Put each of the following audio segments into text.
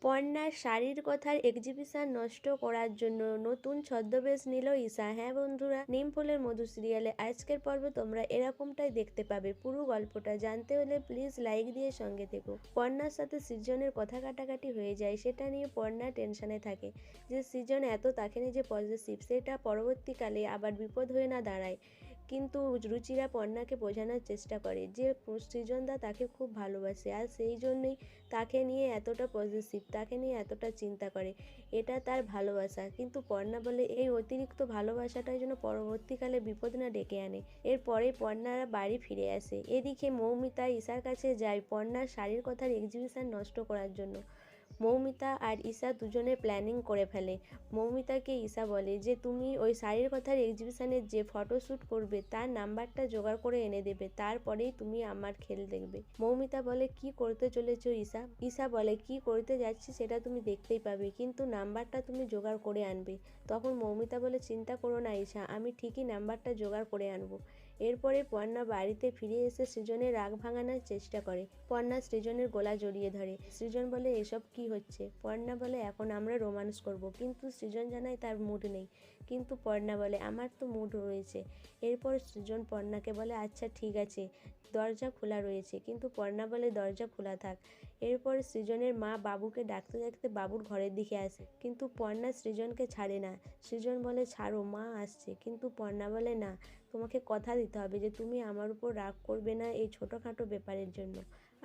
পর্ণার শাড়ির কথার এক্সিবিশন নষ্ট করার জন্য নতুন ছদ্মবেশ নিল ঈশা। হ্যাঁ বন্ধুরা, নিম ফুলের মধু সিরিয়ালে আজকের পর্বে তোমরা এরকমটাই দেখতে পাবে। পুরো গল্পটা জানতে হলে প্লিজ লাইক দিয়ে সঙ্গে থেকো। পর্ণার সাথে সৃজনের কথা কাটাকাটি হয়ে যায়, সেটা নিয়ে পর্ণা টেনশনে থাকে যে সৃজন এত তাকে নিয়ে যে পজিটিভ, সেটা পরবর্তীকালে আবার বিপদ হয়ে না দাঁড়ায়। কিন্তু রুচিরা পর্ণাকে বোঝানোর চেষ্টা করে যে সৃজনদা তাকে খুব ভালোবাসে, আর সেই জন্যই তাকে নিয়ে এতটা পজিটিভ, তাকে নিয়ে এতটা চিন্তা করে, এটা তার ভালোবাসা। কিন্তু পর্ণা বলে এই অতিরিক্ত ভালোবাসাটাই যেন পরবর্তীকালে বিপদ না ডেকে আনে। এরপরে পর্ণারা বাড়ি ফিরে আসে। এদিকে মৌমিতা ঈশার কাছে যায় পর্ণার শাড়ির কথার এক্সিবিশন নষ্ট করার জন্য। মৌমিতা আর ঈশা দুজনে প্ল্যানিং করে ফেলে। মৌমিতাকে ঈশা বলে যে তুমি ওই শাড়ির কথার এক্সিবিশনের যে ফটোশ্যুট করবে তার নাম্বারটা জোগাড় করে এনে দেবে, তারপরেই তুমি আমার খেল দেখবে। মৌমিতা বলে কি করতে চলেছো ঈশা? ঈশা বলে কি করতে যাচ্ছি সেটা তুমি দেখতেই পাবে, কিন্তু নাম্বারটা তুমি জোগাড় করে আনবে। তখন মৌমিতা বলে চিন্তা করো না ঈশা, আমি ঠিকই নাম্বারটা জোগাড় করে আনবো। এরপরে পর্ণা বাড়িতে ফিরে এসে সৃজনের রাগ ভাঙানোর চেষ্টা করে। পর্ণা সৃজনের গলা জড়িয়ে ধরে। সৃজন বলে এসব কি হচ্ছে? পর্ণা বলে এখন আমরা রোমান্স করব, কিন্তু সৃজন জানায় তার মুড নেই। কিন্তু পর্ণা বলে আমার তো মুড রয়েছে। এরপর সৃজন পর্ণাকে বলে আচ্ছা ঠিক আছে, দরজা খোলা রয়েছে। কিন্তু পর্ণা বলে দরজা খোলা থাক। এরপর সৃজনের মা বাবুকে ডাকতে ডাকতে বাবুর ঘরের দিকে আসে, কিন্তু পর্ণা সৃজনকে ছাড়ে না। সৃজন বলে ছাড়ো, মা আসছে। কিন্তু পর্ণা বলে না, তোমাকে কথা দিতে হবে যে তুমি আমার উপর রাগ করবে না এই ছোটোখাটো ব্যাপারের জন্য,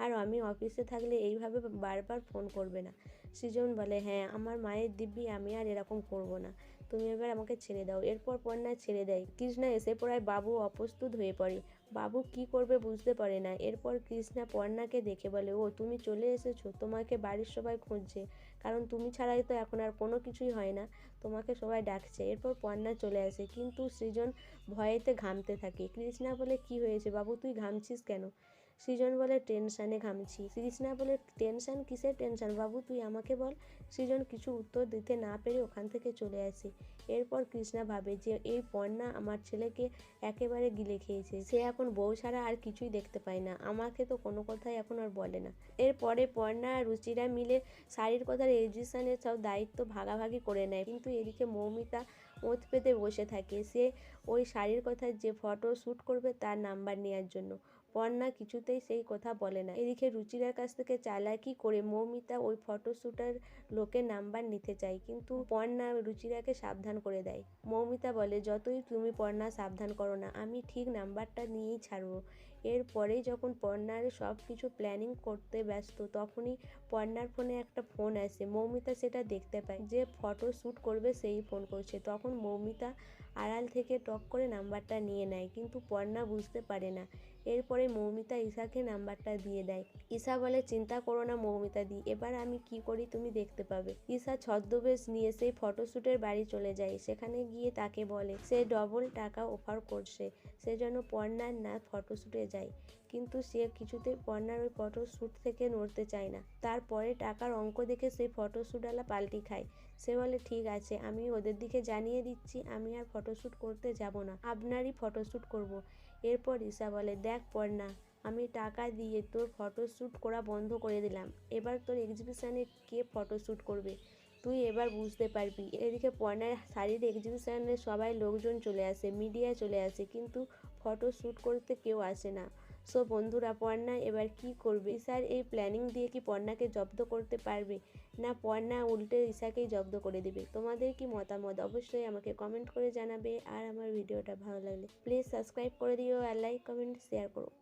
আর আমি অফিসে থাকলে এইভাবে বারবার ফোন করবে না। সৃজন বলে হ্যাঁ আমার মায়ের দিব্যি, আমি আর এরকম করব না, তুমি এবার আমাকে ছেড়ে দাও। এরপর পর্ণা ছেড়ে দেয়। কৃষ্ণা এসে পড়ায় বাবু অপ্রস্তুত হয়ে পড়ে। বাবু কি করবে বুঝতে পারে না। এরপর কৃষ্ণা পর্ণাকে দেখে বলে ও তুমি চলে এসেছো, তোমাকে বাড়ির সবাই খুঁজছে, কারণ তুমি ছাড়াই তো এখন আর কোনো কিছুই হয় না, তোমাকে সবাই ডাকছে। এরপর পর্ণা চলে আসে, কিন্তু সৃজন ভয়েতে ঘামতে থাকে। কৃষ্ণা বলে কি হয়েছে বাবু, তুই ঘামছিস কেন? সৃজন বলে টেনশানে ঘামছি। কৃষ্ণা বলে টেনশন, কিসের টেনশন বাবু তুই আমাকে বল। সৃজন কিছু উত্তর দিতে না পেরে ওখান থেকে চলে আসে। এরপর কৃষ্ণা ভাবে যে এই পর্ণা আমার ছেলেকে একেবারে গিলে খেয়েছে, সে এখন বউ ছাড়া আর কিছুই দেখতে পায় না, আমাকে তো কোনো কথাই এখন আর বলে না। এরপরে পর্ণা আর রুচিরা মিলে শাড়ির কথার এক্সিবিশনের সব দায়িত্ব ভাগাভাগি করে নেয়। কিন্তু এদিকে মৌমিতা ওঁত পেতে বসে থাকে, সে ওই শাড়ির কথার যে ফটো শ্যুট করবে তার নাম্বার নেওয়ার জন্য। পর্ণা কিছুতেই সেই কথা বলে না। এদিকে রুচিরার কাছ থেকে চালাকি করে মৌমিতা ওই ফটোশ্যুটার লোকের নাম্বার নিতে চায়, কিন্তু পর্ণা রুচিরাকে সাবধান করে দেয়। মৌমিতা বলে যতই তুমি পর্ণা সাবধান করো না, আমি ঠিক নাম্বারটা নিয়েই ছাড়বো। এরপরেই যখন পর্ণার সব কিছু প্ল্যানিং করতে ব্যস্ত, তখনই পর্ণার ফোনে একটা ফোন আসে। মৌমিতা সেটা দেখতে পায়, যে ফটো শ্যুট করবে সেই ফোন করছে। তখন মৌমিতা আড়াল থেকে টক করে নাম্বারটা নিয়ে নেয়, কিন্তু পর্ণা বুঝতে পারে না। এরপরে মৌমিতা ঈশাকে নাম্বারটা দিয়ে দেয়। ঈশা বলে চিন্তা করো না মৌমিতা দি, এবার আমি কি করি তুমি দেখতে পাবে। ঈশা ছদ্মবেশ নিয়ে সেই ফটোশ্যুটের বাড়ি চলে যায়। সেখানে গিয়ে তাকে বলে সে ডবল টাকা অফার করছে, সে যেন পর্ণার না ফটোশ্যুটে যায়। কিন্তু সে কিছুতেই পর্ণার ওই ফটোশ্যুট থেকে নড়তে চায় না। তারপরে টাকার অঙ্ক দেখে সেই ফটোশ্যুটওয়ালা পাল্টি খায়। সে বলে ঠিক আছে, আমি ওদের দিকে জানিয়ে দিচ্ছি, আমি আর ফটোশ্যুট করতে যাব না, আপনারই ফটোশ্যুট করব। এরপর ঈশা বলে দেখ পর্ণা, আমি টাকা দিয়ে তোর ফটোশ্যুট করা বন্ধ করে দিলাম, এবার তোর এক্সিবিশনে কে ফটোশ্যুট করবে তুই এবার বুঝতে পারবি। এদিকে পর্ণার শাড়ির এক্সিবিশনে সবাই লোকজন চলে আসে, মিডিয়া চলে আসে, কিন্তু ফটোশ্যুট করতে কেউ আসে না। সো বন্ধুরা, পর্ণা এবার কি করবে? ঈশার এই প্ল্যানিং দিয়ে কি পর্ণাকে জব্দ করতে পারবে, না পর্ণা উল্টে ঈশাকেই জব্দ করে দেবে? তোমাদের কি মতামত অবশ্যই আমাকে কমেন্ট করে জানাবে। আর আমার ভিডিওটা ভালো লাগলে প্লিজ সাবস্ক্রাইব করে দিও, আর লাইক কমেন্ট শেয়ার করো।